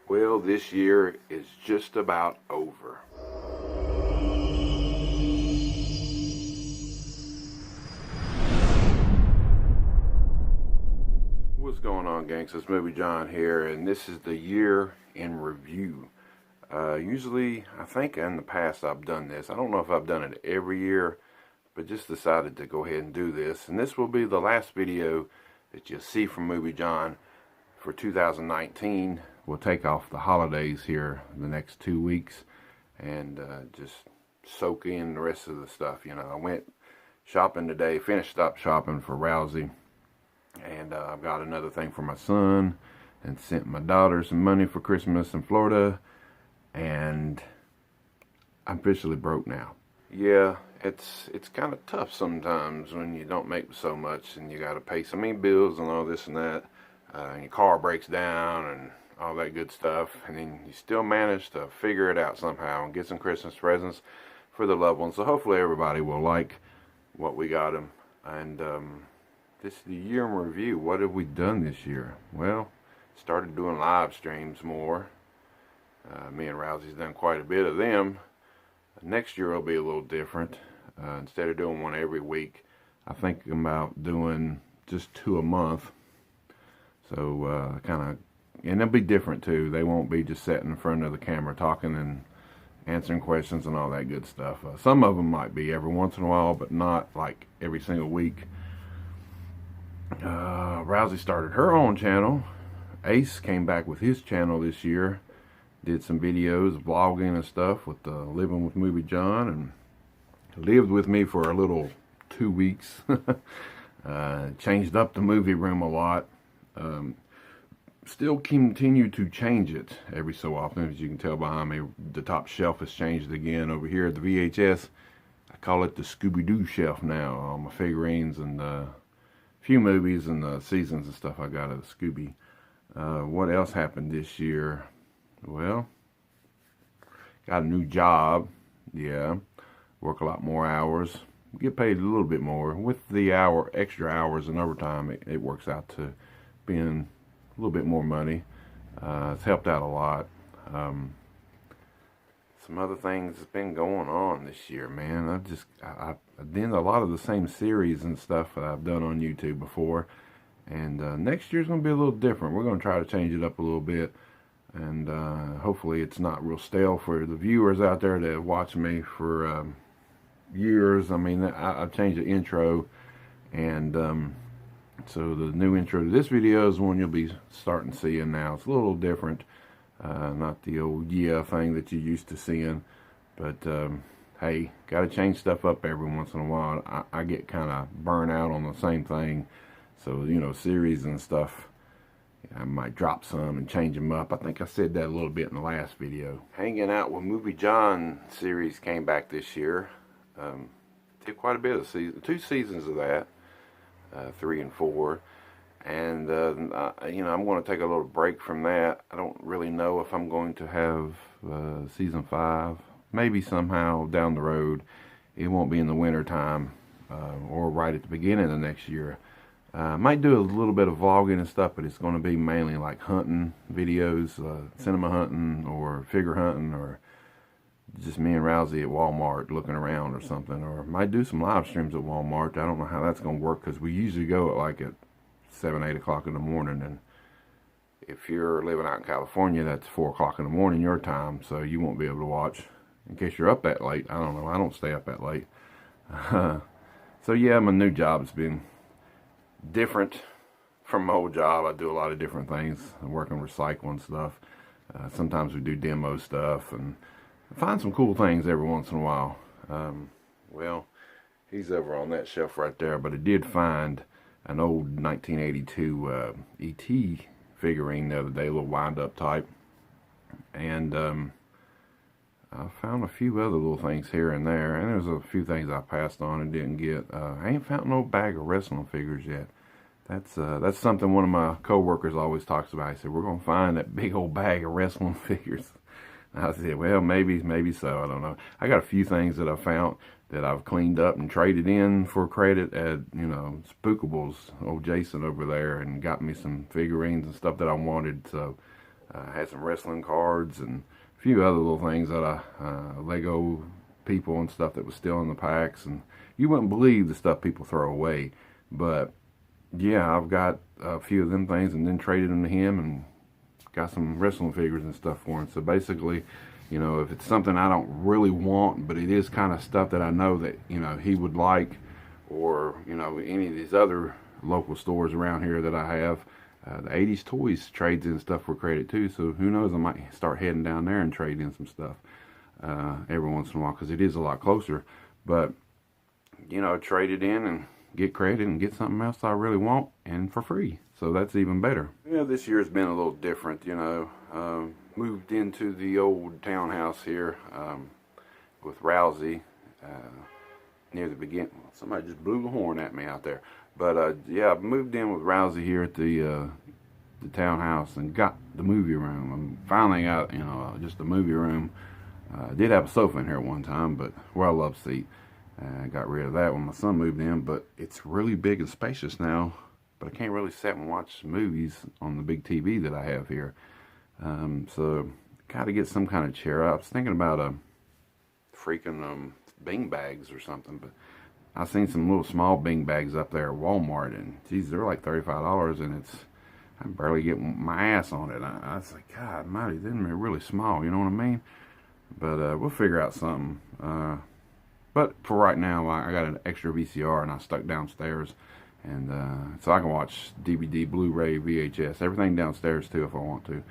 Well, this year is just about over. What's going on, gangs? It's Movie John here, and this is the year in review. Usually, I think in the past I've done this. I don't know if I've done it every year, but just decided to go ahead and do this. And this will be the last video that you'll see from Movie John for 2019. We'll take off the holidays here the next 2 weeks and just soak in the rest of the stuff. You know, I went shopping today, finished up shopping for Rousey, and I've got another thing for my son, and sent my daughter some money for Christmas in Florida, and I'm officially broke now. Yeah, it's kind of tough sometimes when you don't make so much and you got to pay so many bills and all this and that, and your car breaks down and all that good stuff, and then you still manage to figure it out somehow and get some Christmas presents for the loved ones. So hopefully everybody will like what we got them. And this is the year in review. What have we done this year? Well, started doing live streams more. Me and Rousey's done quite a bit of them. Next year will be a little different. Instead of doing one every week, I think about doing just 2 a month. So and they'll be different too. They won't be just sitting in front of the camera talking and answering questions and all that good stuff. Some of them might be every once in a while, but not like every single week. Rousey started her own channel. Ace came back with his channel this year. Did some videos, vlogging and stuff with Living with Movie John, and lived with me for a little 2 weeks. Changed up the movie room a lot. Still continue to change it every so often. As you can tell behind me, the top shelf has changed again. Over here at the VHS, I call it the Scooby-Doo shelf now. All my figurines and a few movies and seasons and stuff I got of Scooby. What else happened this year? Well, got a new job. Yeah, work a lot more hours. Get paid a little bit more. With the extra hours and overtime, it works out to being a little bit more money. It's helped out a lot. Some other things that's been going on this year, man. I've done a lot of the same series and stuff that I've done on YouTube before, and next year's going to be a little different. We're going to try to change it up a little bit, and hopefully it's not real stale for the viewers out there that have watched me for years. I mean, I've changed the intro, and so the new intro to this video is one you'll be starting seeing now. It's a little different, not the old yeah thing that you're used to seeing, but hey, got to change stuff up every once in a while. I get kind of burnt out on the same thing, so you know, series and stuff, I might drop some and change them up. I think I said that a little bit in the last video. Hanging Out with Movie John series came back this year. Did quite a bit of 2 seasons of that. 3 and 4, and you know, I'm going to take a little break from that. I don't really know if I'm going to have season 5. Maybe somehow down the road. It won't be in the winter time or right at the beginning of the next year. Might do a little bit of vlogging and stuff, but it's going to be mainly like hunting videos, cinema hunting or figure hunting, or just me and Rousey at Walmart looking around or something, or might do some live streams at Walmart. I don't know how that's going to work, because we usually go at 7, 8 o'clock in the morning, and if you're living out in California, that's 4 o'clock in the morning your time, so you won't be able to watch in case you're up that late. I don't know. I don't stay up that late. So yeah, my new job's been different from my old job. I do a lot of different things. I work on recycling stuff. Sometimes we do demo stuff, and find some cool things every once in a while. Well, he's over on that shelf right there, but I did find an old 1982 E.T. figurine the other day, a little wind-up type, and I found a few other little things here and there, and there's a few things I passed on and didn't get. I ain't found no bag of wrestling figures yet. That's something one of my co-workers always talks about. He said, we're going to find that big old bag of wrestling figures. I said, well, maybe so. I don't know. I got a few things that I found that I've cleaned up and traded in for credit at, you know, Spookables, old Jason over there, and got me some figurines and stuff that I wanted. So Had some wrestling cards and a few other little things that Lego people and stuff that was still in the packs. And you wouldn't believe the stuff people throw away. But yeah, I've got a few of them things and then traded them to him and got some wrestling figures and stuff for him. So basically, you know, if it's something I don't really want, but it is kind of stuff that I know that, you know, he would like, or, you know, any of these other local stores around here that I have, the 80s Toys trades in stuff for credit too. So who knows, I might start heading down there and trade in some stuff every once in a while, because it is a lot closer. But, you know, trade it in and get credit and get something else I really want, and for free. So that's even better. Yeah, this year's been a little different, you know. Moved into the old townhouse here with Rousey near the beginning. Somebody just blew the horn at me out there. But yeah, I moved in with Rousey here at the townhouse and got the movie room. And finally got, you know, just the movie room. I did have a sofa in here at one time, but where I love seat. I got rid of that when my son moved in, but it's really big and spacious now. But I can't really sit and watch movies on the big TV that I have here. So got to get some kind of chair. I was thinking about a freaking bean bags or something, but I've seen some little small bean bags up there at Walmart, and geez, they're like $35, and I barely get my ass on it. I was like, God mighty, then they're really small, you know what I mean? But we'll figure out something. But for right now, I got an extra VCR, and I stuck downstairs, and so I can watch DVD, Blu-ray, VHS, everything downstairs too if I want to.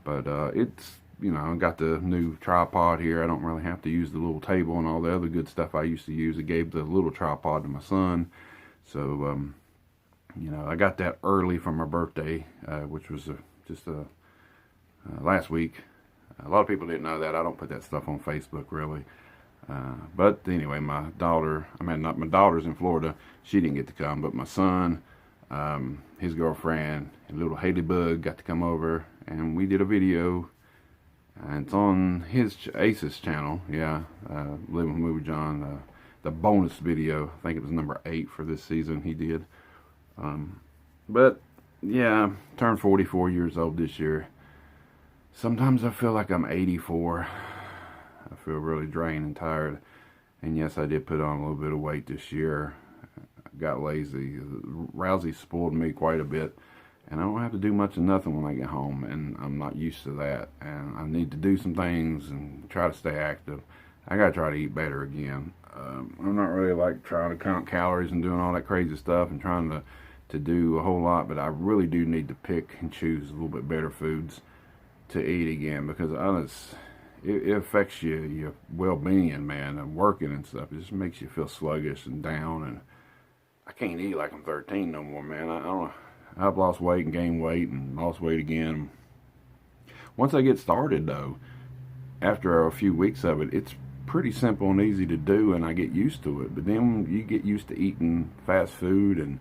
But it's, you know, I got the new tripod here. I don't really have to use the little table and all the other good stuff I used to use. I gave the little tripod to my son. So, you know, I got that early for my birthday, which was just last week. A lot of people didn't know that. I don't put that stuff on Facebook, really. But anyway, my daughter's in Florida. She didn't get to come, but my son, his girlfriend, and little Haley Bug got to come over, and we did a video. And it's on his Ace's channel, yeah, Living with Movie John, the bonus video. I think it was number 8 for this season he did. But yeah, turned 44 years old this year. Sometimes I feel like I'm 84. I feel really drained and tired. And yes, I did put on a little bit of weight this year. I got lazy. Rousey spoiled me quite a bit. And I don't have to do much of nothing when I get home, and I'm not used to that. And I need to do some things and try to stay active. I gotta try to eat better again. I'm not really like trying to count calories and doing all that crazy stuff and trying to do a whole lot, but I really do need to pick and choose a little bit better foods to eat again, because it affects your well-being, man, and working and stuff. It just makes you feel sluggish and down, and I can't eat like I'm 13 no more, man. I don't know. I've lost weight and gained weight and lost weight again. Once I get started, though, after a few weeks of it, it's pretty simple and easy to do, and I get used to it. But then you get used to eating fast food and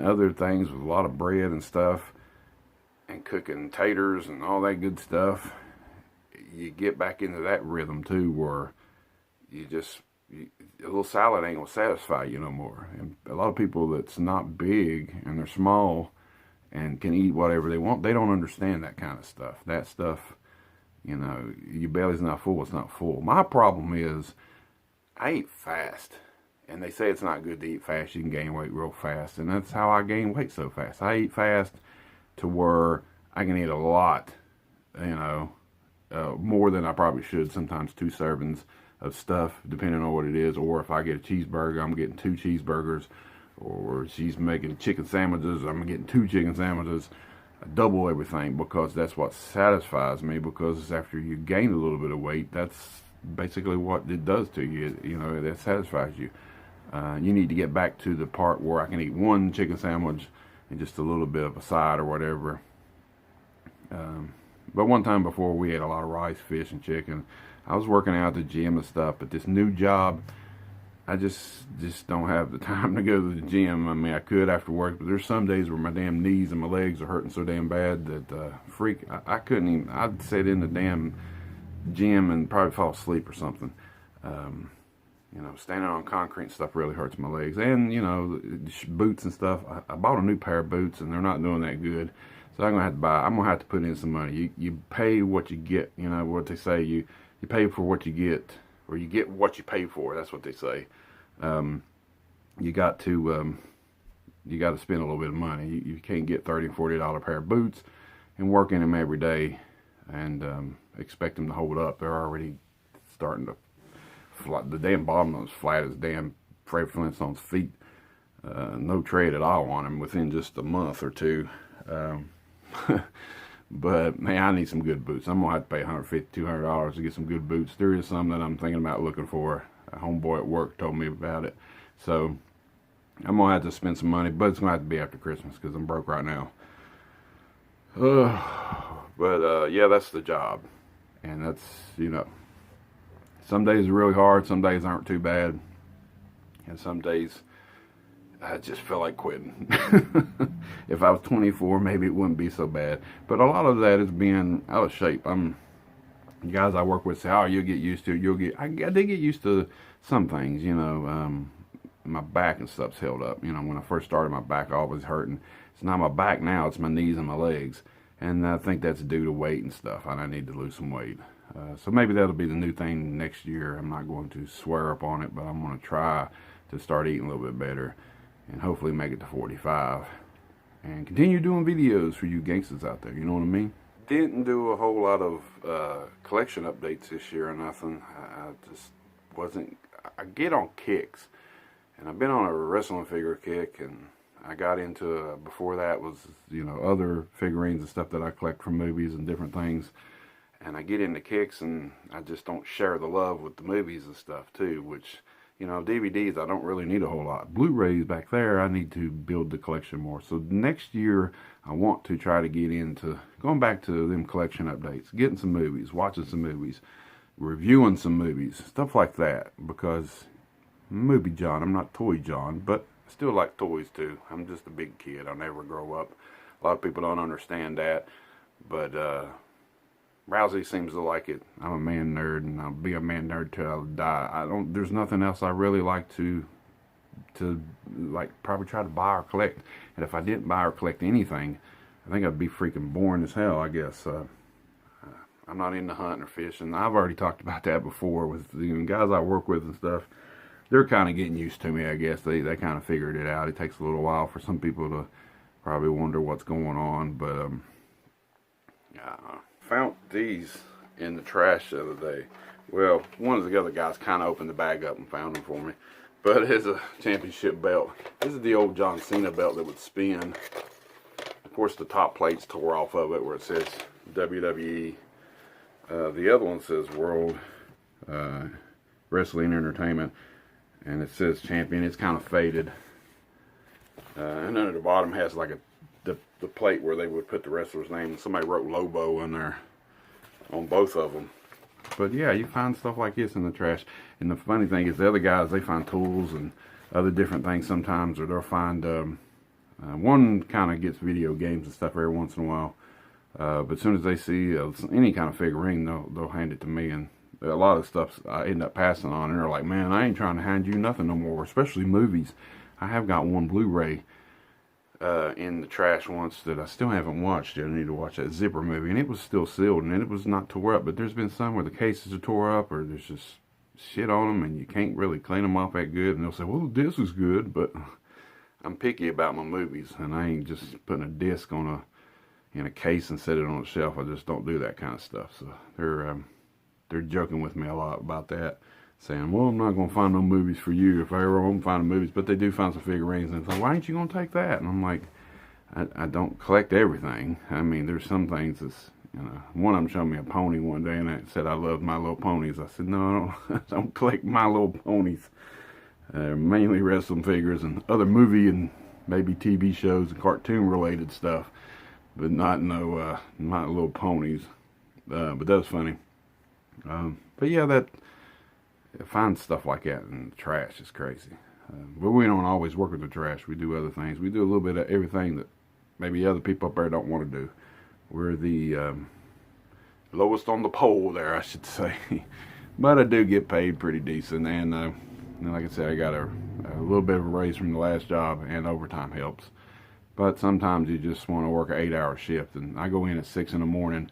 other things with a lot of bread and stuff, and cooking taters and all that good stuff. You get back into that rhythm, too, where a little salad ain't gonna satisfy you no more. And a lot of people that's not big and they're small and can eat whatever they want, they don't understand that kind of stuff. That stuff, you know, your belly's not full, it's not full. My problem is I eat fast, and they say it's not good to eat fast. You can gain weight real fast, and that's how I gain weight so fast. I eat fast to where I can eat a lot, you know, more than I probably should. Sometimes 2 servings of stuff, depending on what it is. Or if I get a cheeseburger, I'm getting 2 cheeseburgers. Or she's making chicken sandwiches, I'm getting 2 chicken sandwiches. I double everything, because that's what satisfies me. Because after you gain a little bit of weight, that's basically what it does to you. You know, that satisfies you. You need to get back to the part where I can eat 1 chicken sandwich and just a little bit of a side or whatever. But one time before, we had a lot of rice, fish, and chicken. I was working out at the gym and stuff, but this new job, I just don't have the time to go to the gym. I mean, I could after work, but there's some days where my damn knees and my legs are hurting so damn bad that I couldn't even. I'd sit in the damn gym and probably fall asleep or something. You know, standing on concrete and stuff really hurts my legs. And, you know, boots and stuff. I bought a new pair of boots, and they're not doing that good. So I'm gonna have to put in some money. You pay what you get. You know what they say. You pay for what you get, or you get what you pay for. That's what they say. You got to spend a little bit of money. You can't get $30 and $40 pair of boots and work in them every day and expect them to hold up. They're already starting to fly. The damn bottom of them's flat as damn Fred Flintstone's feet. No tread at all on them within just a month or two. But man, I need some good boots. I'm gonna have to pay $150, $200 to get some good boots. There is some that I'm thinking about looking for. A homeboy at work told me about it, so I'm gonna have to spend some money. But it's gonna have to be after Christmas because I'm broke right now. Yeah, that's the job, and that's, you know, some days are really hard. Some days aren't too bad, and some days I just feel like quitting. If I was 24, maybe it wouldn't be so bad. But a lot of that is being out of shape. Guys I work with say, "Oh, you'll get used to it." I did get used to some things, you know. My back and stuff's held up. You know, when I first started, my back always hurting. It's not my back now; it's my knees and my legs. And I think that's due to weight and stuff. And I need to lose some weight. So maybe that'll be the new thing next year. I'm not going to swear up on it, but I'm going to try to start eating a little bit better. And hopefully make it to 45 and continue doing videos for you gangsters out there, you know what I mean? Didn't do a whole lot of collection updates this year or nothing. I just wasn't, I get on kicks, and I've been on a wrestling figure kick, and I got into, before that was, you know, other figurines and stuff that I collect from movies and different things. And I get into kicks, and I just don't share the love with the movies and stuff too, which, you know, DVDs, I don't really need a whole lot. Blu-rays back there, I need to build the collection more. So next year, I want to try to get into going back to them collection updates, getting some movies, watching some movies, reviewing some movies, stuff like that. Because movie John, I'm not toy John, but I still like toys too. I'm just a big kid. I'll never grow up. A lot of people don't understand that, but Rousey seems to like it. I'm a man nerd, and I'll be a man nerd till I die. There's nothing else I really like to like probably try to buy or collect. And if I didn't buy or collect anything, I think I'd be freaking boring as hell, I guess. I'm not into hunting or fishing. I've already talked about that before with the guys I work with and stuff. They're kind of getting used to me, I guess. They kind of figured it out. It takes a little while for some people to probably wonder what's going on, but yeah. Found these in the trash the other day. Well, one of the other guys kind of opened the bag up and found them for me. But it is a championship belt. This is the old John Cena belt that would spin. Of course, the top plate's tore off of it where it says WWE. The other one says World Wrestling Entertainment. And it says champion. It's kind of faded. And then at the bottom has like the plate where they would put the wrestler's name. Somebody wrote Lobo in there on both of them. But yeah, you find stuff like this in the trash. And the funny thing is the other guys, they find tools and other different things sometimes, or they'll find, one kind of gets video games and stuff every once in a while. But as soon as they see any kind of figurine, they'll hand it to me. And a lot of stuff I end up passing on, and they're like, man, I ain't trying to hand you nothing no more, especially movies. I have got one Blu-ray in the trash once that I still haven't watched yet. I need to watch that Zipper movie, and it was still sealed, and it was not tore up. But there's been some where the cases are tore up, or there's just shit on them, and you can't really clean them off that good. And they'll say, well, this is good, but I'm picky about my movies, and I ain't just putting a disc on in a case and set it on a shelf. I just don't do that kind of stuff. So they're joking with me a lot about that, saying, well, I'm not going to find no movies for you if I ever want to find the movies. But they do find some figurines, and it's like, why ain't you going to take that? And I'm like, I don't collect everything. I mean, there's some things that's, you know, one of them showed me a pony one day, and it said I love My Little Ponies. I said, no, I don't collect My Little Ponies. Mainly wrestling figures and other movie and maybe TV shows and cartoon related stuff, but not no My Little Ponies. But that was funny. But yeah, find stuff like that in the trash is crazy. But we don't always work with the trash. We do other things. We do a little bit of everything that maybe other people up there don't want to do. We're the lowest on the pole there, I should say. But I do get paid pretty decent, and like I said, I got a little bit of a raise from the last job, and overtime helps. But sometimes you just want to work an 8-hour shift, and I go in at 6 in the morning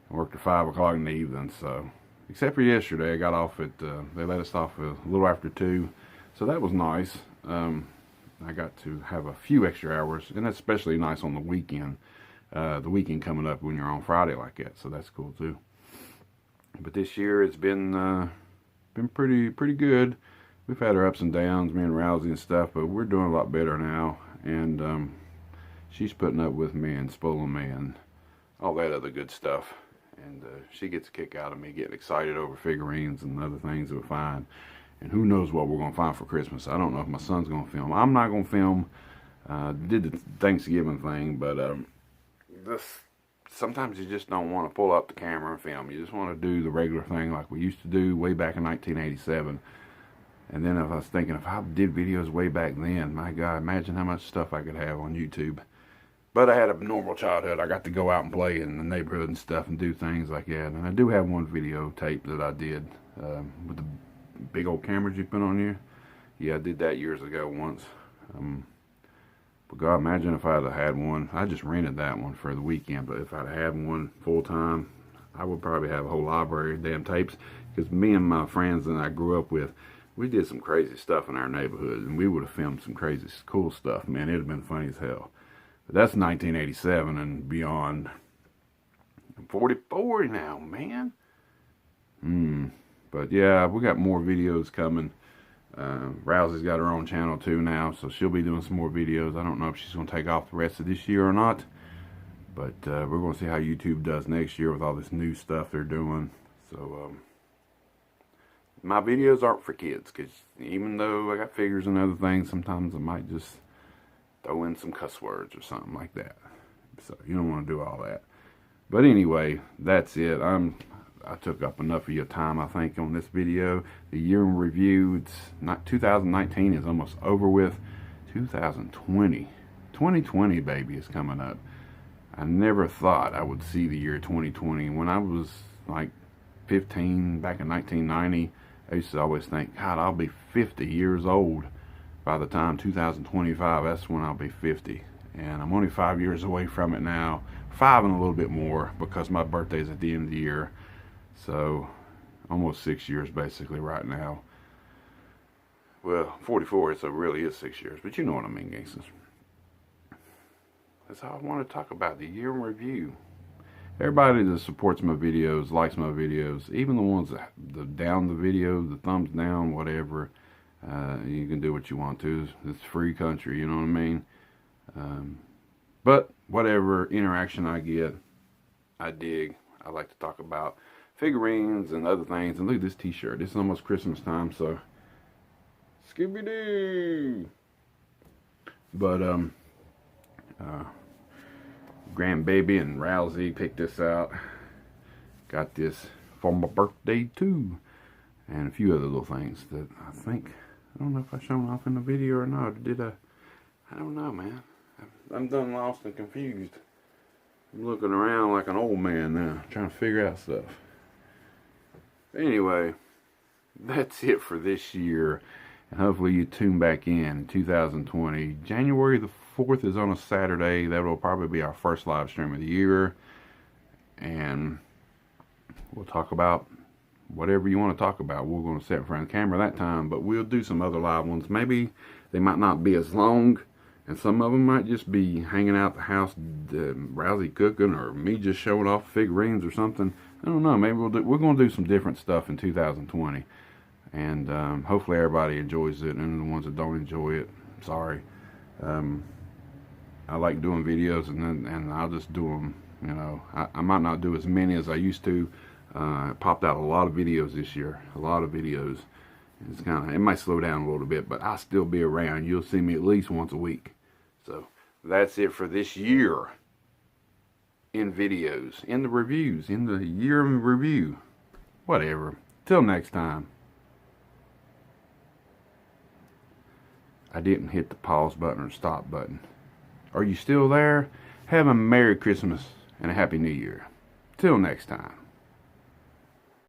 and work to 5 o'clock in the evening. So, except for yesterday, I got off at, they let us off a little after 2, so that was nice. I got to have a few extra hours, and that's especially nice on the weekend. The weekend coming up when you're on Friday like that, so that's cool too. But this year it's been pretty good. We've had our ups and downs, me and Rousey and stuff, but we're doing a lot better now. And she's putting up with me and spoiling me and all that other good stuff. And she gets a kick out of me getting excited over figurines and other things that we find. And who knows what we're going to find for Christmas. I don't know if my son's going to film. I'm not going to film. Did the Thanksgiving thing, but sometimes you just don't want to pull up the camera and film. You just want to do the regular thing like we used to do way back in 1987. And then if I was thinking, if I did videos way back then, my God, imagine how much stuff I could have on YouTube. But I had a normal childhood. I got to go out and play in the neighborhood and stuff and do things like that. And I do have one videotape that I did with the big old cameras you put on you. Yeah, I did that years ago once. But God, imagine if I'd have had one. I just rented that one for the weekend, but if I'd had one full time, I would probably have a whole library of damn tapes. Because me and my friends that I grew up with, we did some crazy stuff in our neighborhood, and we would have filmed some crazy cool stuff. Man, it'd have been funny as hell. But that's 1987 and beyond. I'm 44 now, man. But yeah, we got more videos coming. Rousey's got her own channel too now, so she'll be doing some more videos. I don't know if she's going to take off the rest of this year or not, but we're going to see how YouTube does next year with all this new stuff they're doing. So my videos aren't for kids, because even though I got figures and other things, sometimes I might just throw in some cuss words or something like that. So you don't want to do all that. But anyway, that's it. I took up enough of your time, I think, on this video. The year in review, it's not 2019 is almost over with. 2020, baby, is coming up. I never thought I would see the year 2020. When I was like 15, back in 1990, I used to always think, God, I'll be 50 years old by the time 2025. That's when I'll be 50. And I'm only 5 years away from it now. 5 and a little bit more, because my birthday's at the end of the year. So, almost 6 years basically right now. Well, 44, so it really is 6 years, but you know what I mean, gangsters. That's all I want to talk about, the year in review. Everybody that supports my videos, likes my videos, even the ones that down the video, the thumbs down, whatever, you can do what you want to. It's free country, you know what I mean? But whatever interaction I get, I dig. I like to talk about figurines and other things. And look at this t-shirt. It's almost Christmas time, so Scooby-Doo. But grandbaby and Rousey picked this out. Got this for my birthday too, and a few other little things that I don't know if I shown off in the video or not. Did I don't know, man. I'm done lost and confused. I'm looking around like an old man now, trying to figure out stuff. Anyway, that's it for this year, and hopefully you tune back in 2020. January the 4th is on a Saturday. That will probably be our first live stream of the year, and we'll talk about whatever you want to talk about. We're going to sit in front of the camera that time, but we'll do some other live ones. Maybe they might not be as long, and some of them might just be hanging out the house, Rousey cooking, or me just showing off figurines or something. I don't know. Maybe we're going to do some different stuff in 2020, and hopefully everybody enjoys it. And the ones that don't enjoy it, sorry. I like doing videos, and I'll just do them. You know, I might not do as many as I used to. I popped out a lot of videos this year. A lot of videos. It's it might slow down a little bit, but I'll still be around. You'll see me at least once a week. So that's it for this year in videos, in the reviews, in the year in review. Whatever. Till next time. I didn't hit the pause button or stop button. Are you still there? Have a Merry Christmas and a Happy New Year. Till next time.